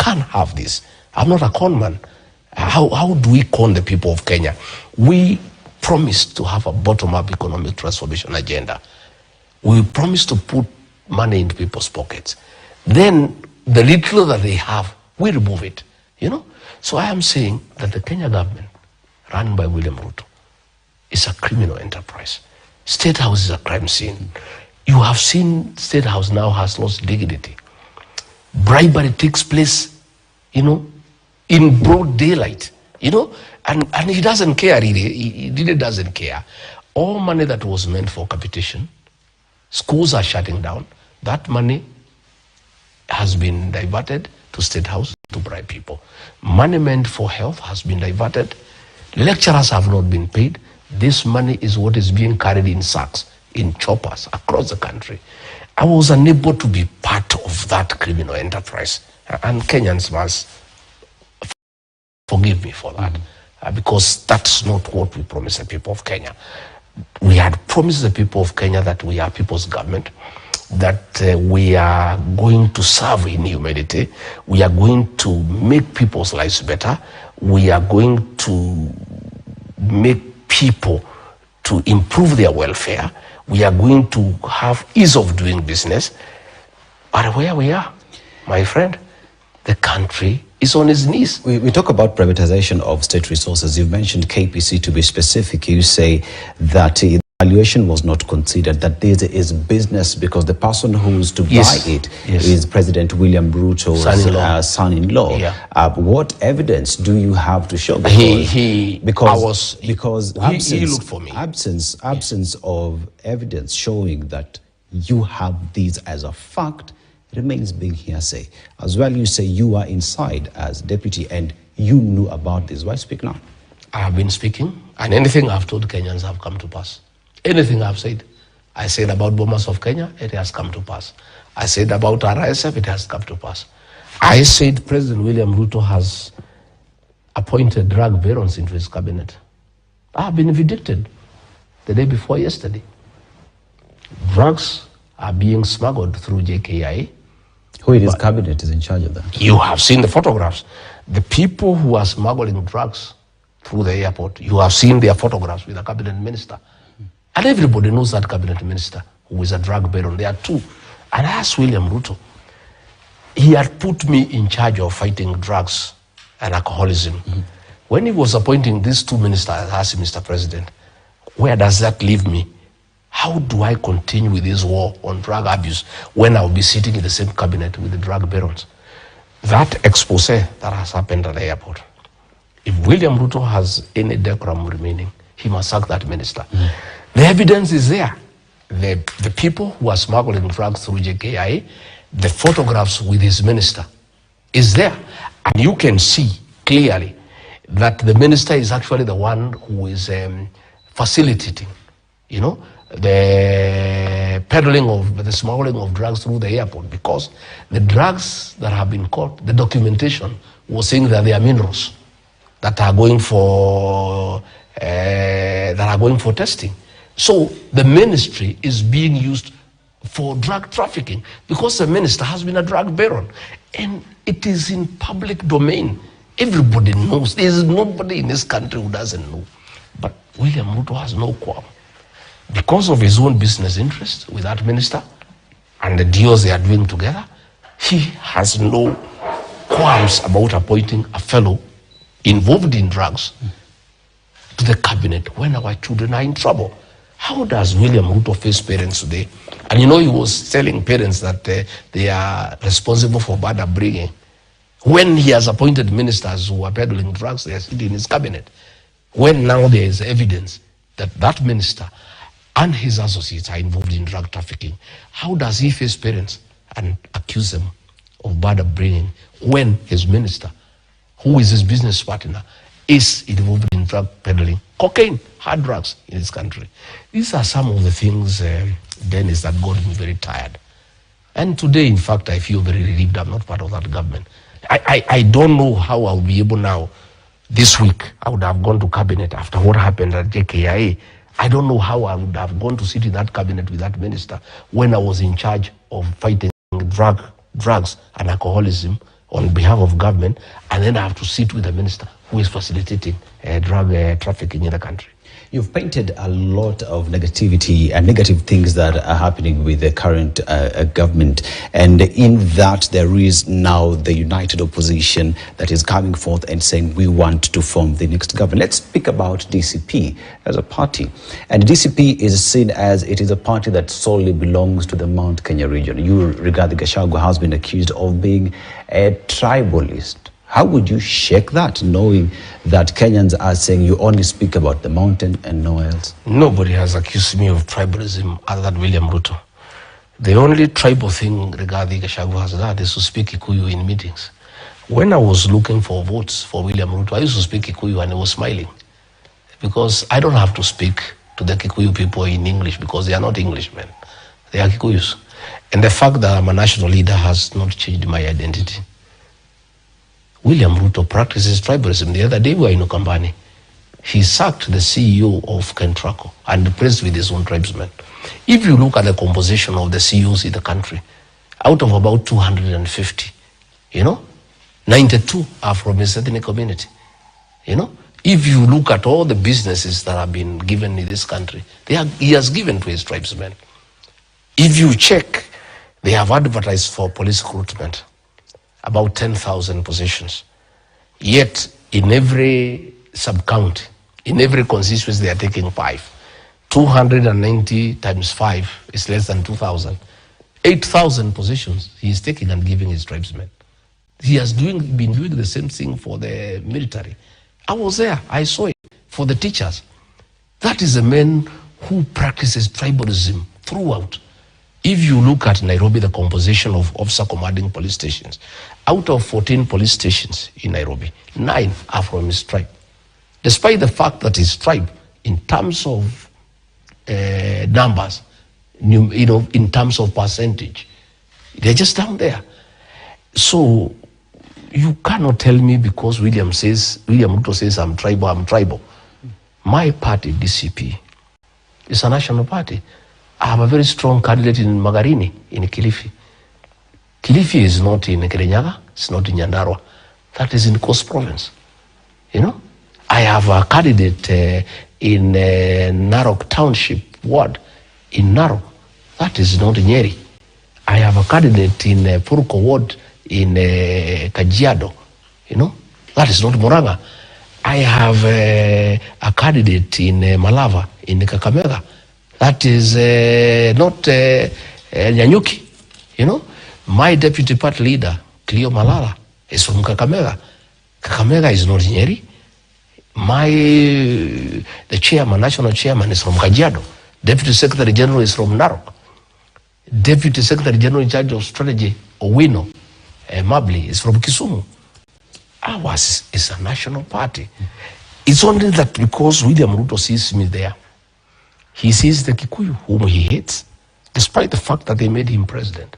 can't have this. I'm not a con man. How do we con the people of Kenya? We promised to have a bottom-up economic transformation agenda. We promised to put money into people's pockets. Then the little that they have, we remove it, you know? So I am saying that the Kenya government, run by William Ruto, is a criminal enterprise. Statehouse is a crime scene. You have seen Statehouse now has lost dignity. Bribery takes place, you know, in broad daylight, you know, and he doesn't care really. He really doesn't care. All money that was meant for capitation, schools are shutting down. That money has been diverted to Statehouse to bribe people. Money meant for health has been diverted. Lecturers have not been paid. This money is what is being carried in sacks, in choppers across the country. I was unable to be part of that criminal enterprise. And Kenyans must forgive me for that, because that's not what we promised the people of Kenya. We had promised the people of Kenya that we are people's government, that we are going to serve in humanity, we are going to make people's lives better, we are going to make people to improve their welfare, we are going to have ease of doing business. But where we are, my friend, the country is on its knees. We talk about privatization of state resources. You've mentioned KPC to be specific. You say that the valuation was not considered, that this is business because the person who's to buy it is President William Ruto's son-in-law. What evidence do you have to show? Because he looked for me. Absence of evidence showing that you have these as a fact remains being hearsay. As well, you say you are inside as deputy and you knew about this. Why speak now? I have been speaking, and anything I've told Kenyans have come to pass. Anything I've said. I said about Bomas of Kenya, it has come to pass. I said about RSF, it has come to pass. I said President William Ruto has appointed drug barons into his cabinet. I have been vindicated the day before yesterday. Drugs are being smuggled through JKIA. Who in his cabinet is in charge of that? You have seen the photographs. The people who are smuggling drugs through the airport, you have seen their photographs with the cabinet minister. And everybody knows that cabinet minister who is a drug baron. There are two. And I asked William Ruto. He had put me in charge of fighting drugs and alcoholism. When he was appointing these two ministers, I asked him, Mr. President, where does that leave me? How do I continue with this war on drug abuse when I'll be sitting in the same cabinet with the drug barons? That expose that has happened at the airport. If William Ruto has any decorum remaining, he must sack that minister. The evidence is there. The people who are smuggling drugs through JKIA, the photographs with his minister is there. And you can see clearly that the minister is actually the one who is facilitating, you know, the peddling of the smuggling of drugs through the airport, because the drugs that have been caught, the documentation was saying that they are minerals that are going for testing. So the ministry is being used for drug trafficking because the minister has been a drug baron, and it is in public domain. Everybody knows. There is nobody in this country who doesn't know. But William Ruto has no qualm. Because of his own business interest with that minister and the deals they are doing together, he has no qualms about appointing a fellow involved in drugs to the cabinet when our children are in trouble. How does William Ruto face parents today? And you know, he was telling parents that they are responsible for bad upbringing. When he has appointed ministers who are peddling drugs, they are sitting in his cabinet. When now there is evidence that that minister and his associates are involved in drug trafficking, how does he face parents and accuse them of bad upbringing when his minister, who is his business partner, is involved in drug peddling, cocaine, hard drugs in this country? These are some of the things, Dennis, that got me very tired. And today, in fact, I feel very relieved I'm not part of that government. I don't know how I'll be able now, this week, I would have gone to cabinet after what happened at JKIA. I don't know how I would have gone to sit in that cabinet with that minister when I was in charge of fighting drugs and alcoholism on behalf of government, and then I have to sit with the minister who is facilitating drug trafficking in the country. You've painted a lot of negativity and negative things that are happening with the current government. And in that, there is now the united opposition that is coming forth and saying, we want to form the next government. Let's speak about DCP as a party. And DCP is seen as it is a party that solely belongs to the Mount Kenya region. You, Rigathi Gachagua, has been accused of being a tribalist. How would you shake that, knowing that Kenyans are saying you only speak about the mountain and nowhere else? Nobody has accused me of tribalism other than William Ruto. The only tribal thing Rigathi Gachagua has done is to speak Kikuyu in meetings. When I was looking for votes for William Ruto, I used to speak Kikuyu and I was smiling. Because I don't have to speak to the Kikuyu people in English because they are not Englishmen. They are Kikuyus. And the fact that I'm a national leader has not changed my identity. William Ruto practices tribalism. The other day we were in Ukambani. He sacked the CEO of Kentraco and replaced with his own tribesmen. If you look at the composition of the CEOs in the country, out of about 250, 92 are from his ethnic community. If you look at all the businesses that have been given in this country, he has given to his tribesmen. If you check, they have advertised for police recruitment. About 10,000 positions. Yet, in every sub-county, in every constituency, they are taking 5. 290 times 5 is less than 2,000. 8,000 positions he is taking and giving his tribesmen. He has been doing the same thing for the military. I was there, I saw it, for the teachers. That is a man who practices tribalism throughout. If you look at Nairobi, the composition of officer commanding police stations, out of 14 police stations in Nairobi, 9 are from his tribe. Despite the fact that his tribe, in terms of numbers, in terms of percentage, they're just down there. So you cannot tell me because William Ruto says I'm tribal. My party, DCP, is a national party. I have a very strong candidate in Magarini, in Kilifi. Kilifi is not in Kirinyaga, it's not in Nyandarua. That is in Coast Province. I have a candidate in Narok Township Ward, in Narok. That is not in Nyeri. I have a candidate in Puruko Ward, in Kajiado. That is not Muranga. I have a candidate in Malava, in Kakamega. That is not Nyanyuki. My deputy party leader, Cleo Malala, is from Kakamega. Kakamega is not Nyeri. The chairman, national chairman, is from Kajiado. Deputy Secretary General is from Narok. Deputy Secretary General in charge of strategy, Owino Mabli, is from Kisumu. Ours is a national party. It's only that because William Ruto sees me there, he sees the Kikuyu, whom he hates, despite the fact that they made him president.